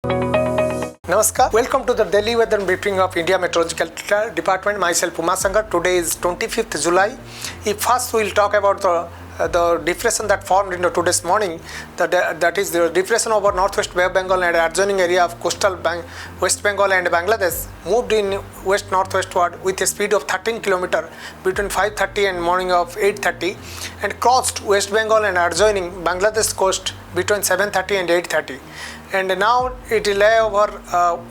Namaskar. Welcome to the Daily Weather Briefing of India Meteorological Department. Myself Uma Sankar. Today is 25th July. First we will talk about the depression that formed in today's morning. That is the depression over northwest Bay of Bengal and adjoining area of coastal West Bengal and Bangladesh moved in west northwestward with a speed of 13 km between 5:30 and morning of 8:30 and crossed West Bengal and adjoining Bangladesh coast between 7:30 and 8:30. And now it lay over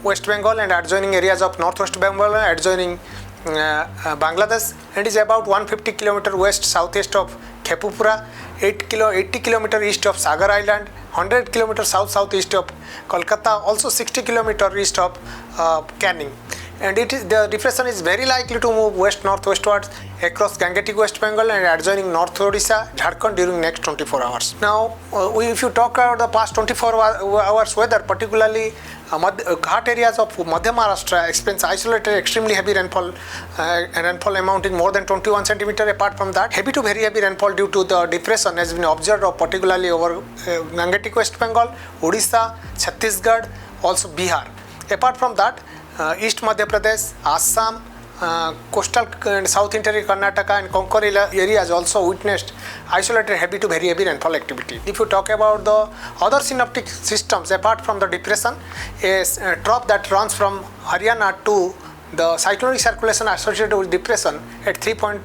West Bengal and adjoining areas of northwest Bengal and adjoining Bangladesh, and is about 150 km west southeast of Khepupura, 80 km east of Sagar Island, 100 km south southeast of Kolkata, also 60 km east of Canning. And the depression is very likely to move west northwestwards across Gangetic West Bengal and adjoining North Odisha, Jharkhand during next 24 hours. Now, if you talk about the past 24 hours weather, particularly Ghat areas of Madhya Maharashtra experience isolated extremely heavy rainfall, rainfall amounting more than 21 cm. Apart from that, heavy to very heavy rainfall due to the depression has been observed, particularly over Gangetic West Bengal, Odisha, Chhattisgarh, also Bihar. Apart from that, East Madhya Pradesh, Assam, coastal and south interior Karnataka and Konkan areas also witnessed isolated heavy to very heavy rainfall activity. If you talk about the other synoptic systems apart from the depression, a trough that runs from Haryana to the cyclonic circulation associated with depression at 3.1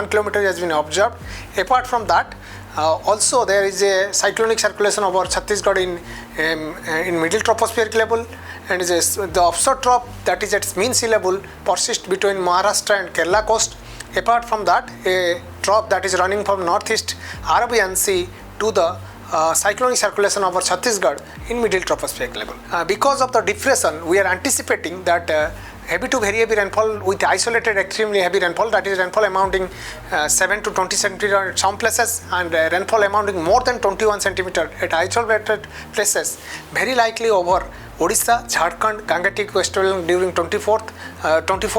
km has been observed. Apart from that, also there is a cyclonic circulation over Chhattisgarh in middle tropospheric level, and the offshore trough that is at its mean sea level persists between Maharashtra and Kerala coast. Apart from that, a trough that is running from northeast Arabian Sea to the cyclonic circulation over Chhattisgarh in middle tropospheric level. Because of the depression, we are anticipating that heavy to very heavy rainfall with isolated extremely heavy rainfall, that is rainfall amounting 7 to 20 cm at some places, and rainfall amounting more than 21 cm at isolated places, very likely over Odisha, Jharkhand, Gangetic West Bengal during 24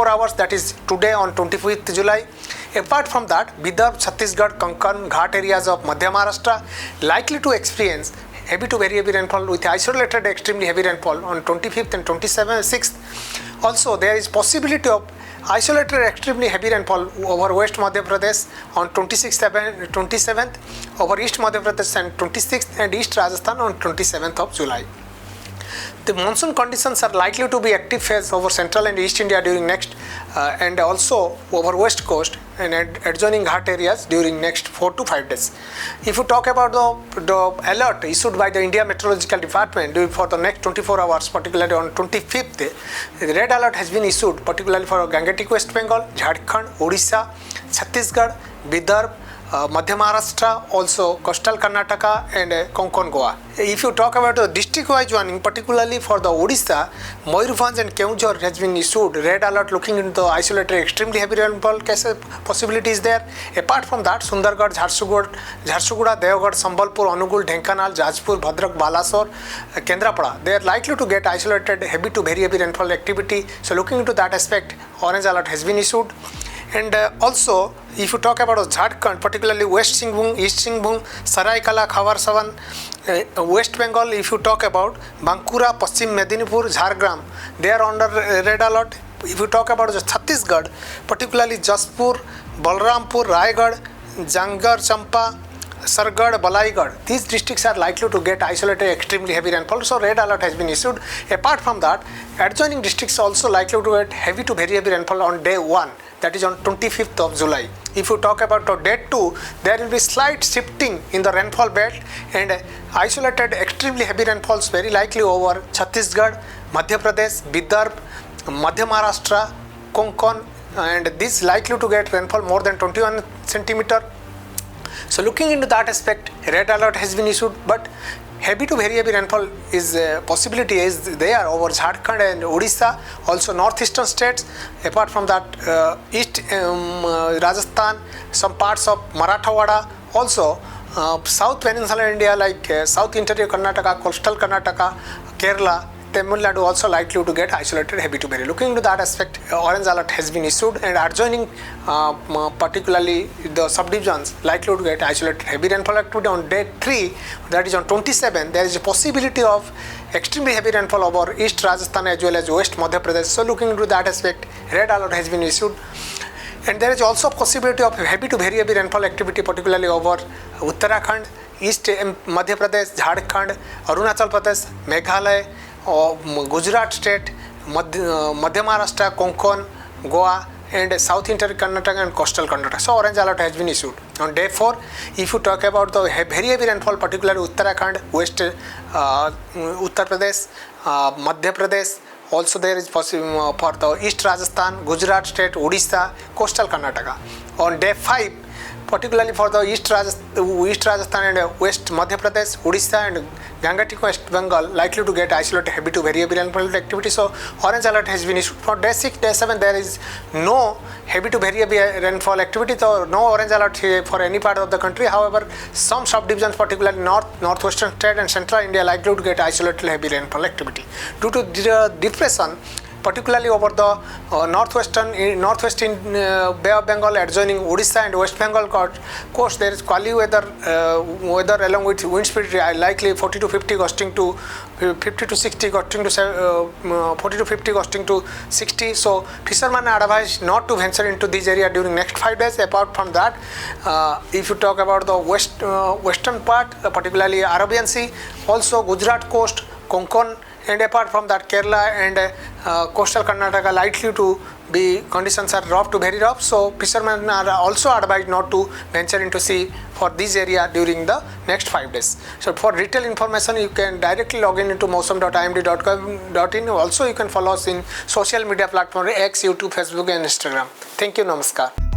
hours, that is today on 25th July. Apart from that, Vidarbha, Chhattisgarh, Konkan, Ghat areas of Madhya Maharashtra likely to experience heavy to very heavy rainfall with isolated extremely heavy rainfall on 25th and 26th. Also, there is possibility of isolated extremely heavy rainfall over West Madhya Pradesh on 27th, over East Madhya Pradesh and 26th, and East Rajasthan on 27th of July. The monsoon conditions are likely to be active phase over central and east India during next and also over west coast and adjoining Ghat areas during next 4 to 5 days. If you talk about the alert issued by the India Meteorological Department for the next 24 hours, particularly on 25th, the red alert has been issued particularly for Gangetic West Bengal, Jharkhand, Odisha, Chhattisgarh, Vidarbha, Madhya Maharashtra, also coastal Karnataka and Konkan Goa. If you talk about the district-wise warning, particularly for the Odisha, Mayurbhanj and Keonjhar has been issued red alert looking into the isolated extremely heavy rainfall cases possibility is there. Apart from that, Sundargarh, Jharsuguda, Deogarh, Sambalpur, Anugul, Dhenkanal, Jajpur, Bhadrak, Balasore, Kendrapada, they are likely to get isolated heavy to very heavy rainfall activity. So looking into that aspect, orange alert has been issued. And also, if you talk about Jharkhand, particularly West Singhbhum, East Singhbhum, Saraikala, Khawarsavan, West Bengal, if you talk about Bankura, Paschim Medinipur, Jhargram, they are under red alert. If you talk about Chhattisgarh, particularly Jaspur, Balrampur, Raigad, Jangar, Champa, Sargarh, Balaigarh, these districts are likely to get isolated extremely heavy rainfall, so red alert has been issued. Apart from that, adjoining districts also likely to get heavy to very heavy rainfall on day 1, that is on 25th of July. If you talk about day 2, there will be slight shifting in the rainfall belt and isolated extremely heavy rainfalls very likely over Chhattisgarh, Madhya Pradesh, Vidarbha, Madhya Maharashtra, Konkan, and this likely to get rainfall more than 21 cm. So looking into that aspect, red alert has been issued, but heavy to very heavy rainfall is possibility is there over Jharkhand and Odisha, also northeastern states. Apart from that, east Rajasthan, some parts of Marathwada, also south peninsular India like south interior Karnataka, coastal Karnataka, Kerala, Tamil Nadu also likely to get isolated heavy to very. Looking into that aspect, orange alert has been issued, and adjoining particularly the subdivisions likely to get isolated heavy rainfall activity on day 3, that is on 27. There is a possibility of extremely heavy rainfall over East Rajasthan as well as West Madhya Pradesh. So looking into that aspect, red alert has been issued. And there is also possibility of heavy to very heavy rainfall activity, particularly over Uttarakhand, East Madhya Pradesh, Jharkhand, Arunachal Pradesh, Meghalaya, Gujarat state, Madhya Maharashtra, Konkan, Goa, and South Inter Karnataka and coastal Karnataka. So orange alert has been issued. On day 4, if you talk about the very heavy rainfall, particularly Uttarakhand, West Uttar Pradesh, Madhya Pradesh, also there is possible for the East Rajasthan, Gujarat state, Odisha, coastal Karnataka. On day 5, particularly for the East Rajasthan and West Madhya Pradesh, Odisha and Gangetic West Bengal, likely to get isolated heavy to very heavy rainfall activity. So orange alert has been issued. For day 6, day 7, there is no heavy to very heavy rainfall activity, so no orange alert here for any part of the country. However, some subdivisions, particularly northwestern state and central India, likely to get isolated heavy rainfall activity due to the depression, particularly over the northwest Bay of Bengal adjoining Odisha and West Bengal coast. There is cloudy weather along with wind speed likely 40 to 50 gusting to 50 to 60 gusting to 40 to 50 gusting to 60. So fishermen are advised not to venture into this area during next 5 days. Apart from that, if you talk about the western part, particularly Arabian Sea, also Gujarat coast, Konkan, and apart from that Kerala and coastal Karnataka likely to be conditions are rough to very rough. So fishermen are also advised not to venture into sea for this area during the next 5 days. So for detailed information, you can directly log in into mausam.imd.com.in. Also you can follow us in social media platform X, YouTube, Facebook and Instagram. Thank you. Namaskar.